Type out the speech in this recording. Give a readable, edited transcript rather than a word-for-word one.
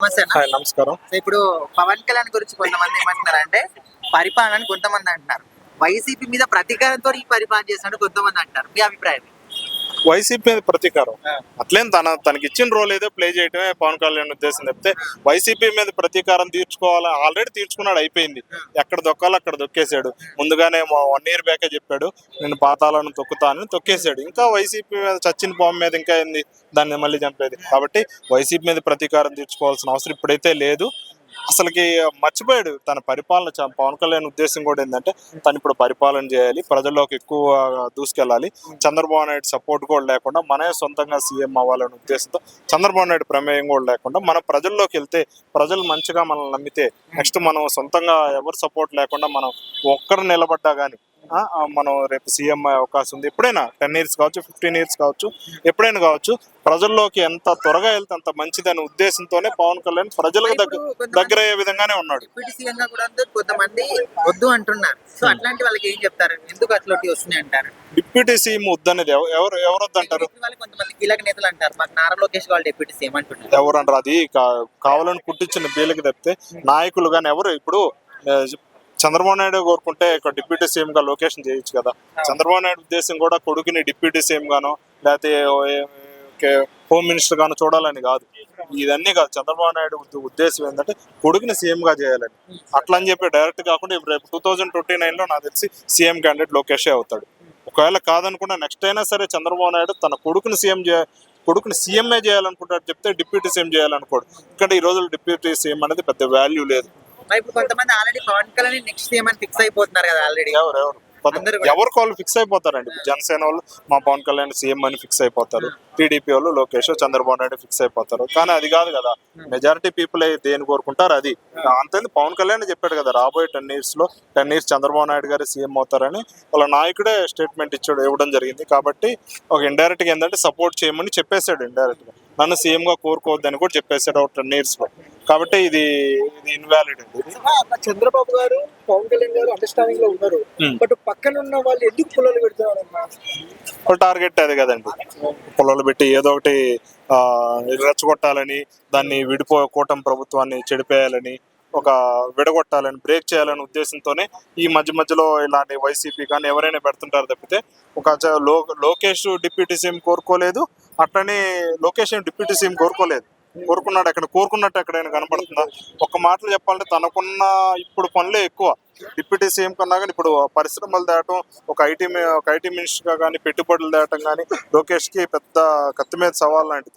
నమస్తే అన్న. హాయ్ నమస్కారం. సో ఇప్పుడు పవన్ కళ్యాణ్ గురించి కొంతమంది ఏమంటున్నారంటే పరిపాలన అని కొంతమంది అంటున్నారు. వైసీపీ మీద ప్రతీకారంతో ఈ పరిపాలన చేసినట్టు కొంతమంది అంటారు. మీ అభిప్రాయం ఏంటి? వైసీపీ మీద ప్రతీకారం అట్లేం తనకి ఇచ్చిన రోల్ ఏదో ప్లే చేయడమే పవన్ కళ్యాణ్ ఉద్దేశం చెప్తే వైసీపీ మీద ప్రతీకారం తీర్చుకోవాలి, ఆల్రెడీ తీర్చుకున్నాడు, అయిపోయింది. ఎక్కడ దొక్కాలో అక్కడ దొక్కేశాడు. ముందుగానే 1 year బ్యాకే చెప్పాడు నేను పాతాలను తొక్కుతానని, తొక్కేశాడు. ఇంకా వైసీపీ మీద చచ్చిన పాము మీద ఇంకా ఏంది దాన్ని మళ్ళీ చంపేది. కాబట్టి వైసీపీ మీద ప్రతీకారం తీర్చుకోవాల్సిన అవసరం ఇప్పుడైతే లేదు. అసలుకి మర్చిపోయాడు తన పరిపాలన. పవన్ కళ్యాణ్ ఉద్దేశం కూడా ఏంటంటే తను ఇప్పుడు పరిపాలన చేయాలి, ప్రజల్లోకి ఎక్కువ దూసుకెళ్ళాలి. చంద్రబాబు నాయుడు సపోర్ట్ కూడా లేకుండా మనమే సొంతంగా సీఎం అవ్వాలనే ఉద్దేశంతో, చంద్రబాబు నాయుడు ప్రమేయం కూడా లేకుండా మనం ప్రజల్లోకి వెళ్తే, ప్రజలు మంచిగా మనల్ని నమ్మితే, నెక్స్ట్ మనం సొంతంగా ఎవరు సపోర్ట్ లేకుండా మనం ఒక్కరు నిలబడ్డా కానీ మనం రేపు సీఎం అయ్యే అవకాశం ఉంది. ఎప్పుడైనా 10 years కావచ్చు, 15 years కావచ్చు, ఎప్పుడైనా కావచ్చు. ప్రజల్లోకి ఎంత త్వరగా వెళ్తే అంత మంచిదనే ఉద్దేశంతోనే పవన్ కళ్యాణ్ ప్రజలకు దగ్గర అయ్యే విధంగానే ఉన్నాడు. డిప్యూటీ సీఎం గా కూడా కొంతమంది వద్దు అంటున్నారు. సో అట్లాంటి వాళ్ళకి ఏం చెప్తారు? ఎందుకు అట్లాంటి వస్తున్నాయి అంటారు? డిప్యూటీ సీఎం వద్దనేది ఎవరు వద్దంటారు? కొంతమంది కీలక నేతలు అంటారు మాకు నారా లోకేష్ వాళ్ళు డిప్యూటీ సీఎం అంటున్నారు. ఎవరు అంటారు? అది కావాలని పుట్టించిన బీలకి తప్పితే నాయకులు కానీ ఎవరు. ఇప్పుడు చంద్రబాబు నాయుడు కోరుకుంటే ఇక్కడ డిప్యూటీ సీఎం గా లొకేషన్ చేయొచ్చు కదా. చంద్రబాబు నాయుడు ఉద్దేశం కూడా కొడుకుని డిప్యూటీ సీఎం గానో లేకపోతే హోమ్ మినిస్టర్ గానో చూడాలని కాదు. ఇదన్నీ కాదు. చంద్రబాబు నాయుడు ఉద్దేశం ఏంటంటే కొడుకుని సీఎం గా చేయాలని. అట్లా అని చెప్పి డైరెక్ట్ కాకుండా ఇప్పుడు రేపు 2029లో నాకు తెలిసి సీఎం క్యాండిడేట్ లోకేషే అవుతాడు. ఒకవేళ కాదనుకున్నా నెక్స్ట్ అయినా సరే చంద్రబాబు నాయుడు తన కొడుకుని సీఎంఏ చేయాలనుకుంటాడు చెప్తే డిప్యూటీ సీఎం చేయాలనుకోడు. ఇక్కడ ఈ రోజుల్లో డిప్యూటీ సీఎం అనేది పెద్ద వాల్యూ లేదు. ఇప్పుడు కొంతమంది already Pawan Kalyan next CM అని ఫిక్స్ అయిపోతున్నారు కదా ఆల్రెడీ. ఎవరికి వాళ్ళు ఫిక్స్ అయిపోతారండి. జనసేన వాళ్ళు మా పవన్ కళ్యాణ్ సీఎం అని ఫిక్స్ అయిపోతారు. టీడీపీ వాళ్ళు లోకేష్, చంద్రబాబు నాయుడు ఫిక్స్ అయిపోతారు. కానీ అది కాదు కదా. మెజారిటీ పీపుల్ దేని కోరుకుంటారు అది. అంతే పవన్ కళ్యాణ్ చెప్పాడు కదా రాబోయే 10 years చంద్రబాబు నాయుడు గారు సీఎం అవుతారని వాళ్ళ నాయకుడే స్టేట్మెంట్ ఇవ్వడం జరిగింది. కాబట్టి ఒక ఇండైరెక్ట్ గా ఏంటంటే సపోర్ట్ చేయమని చెప్పేశాడు. ఇండైరెక్ట్ గా నన్ను సీఎం గా కోరుకోవద్దని కూడా చెప్పేశాడు ఒక 10 years లో. కాబట్టి ఇది ఇన్వాలిడ్ అండి. చంద్రబాబు గారు పవన్ కళ్యాణ్ గారు అండర్స్టాండింగ్ లో ఉన్నారు. బట్ పక్కన ఉన్న వాళ్ళు ఎందుకు పొలాలు పెడుతున్నారు? టార్గెట్ అది కదండి. పొలాలు పెట్టి ఏదో ఒకటి రెచ్చగొట్టాలని, దాన్ని కూటమి ప్రభుత్వాన్ని చెడిపేయాలని, ఒక విడగొట్టాలని, బ్రేక్ చేయాలనే ఉద్దేశంతోనే ఈ మధ్యలో ఇలాంటి వైసీపీ కానీ ఎవరైనా పెడుతుంటారు తప్పితే ఒక లోకేష్ డిప్యూటీ సీఎం కోరుకోలేదు. అట్లనే లోకేష్ డిప్యూటీ సీఎం కోరుకున్నాడు. ఎక్కడ కోరుకున్నట్టు ఎక్కడైనా కనపడుతుందా? ఒక మాటలు చెప్పాలంటే తనకున్న ఇప్పుడు పనులే ఎక్కువ డిప్యూటీ సీఎం కన్నా. కానీ ఇప్పుడు పరిశ్రమలు తేవటం, ఒక ఐటీ మినిస్టర్ గా కానీ పెట్టుబడులు తేవటం కానీ లోకేష్ కి పెద్ద కత్తి మీద సవాల్ లాంటిది.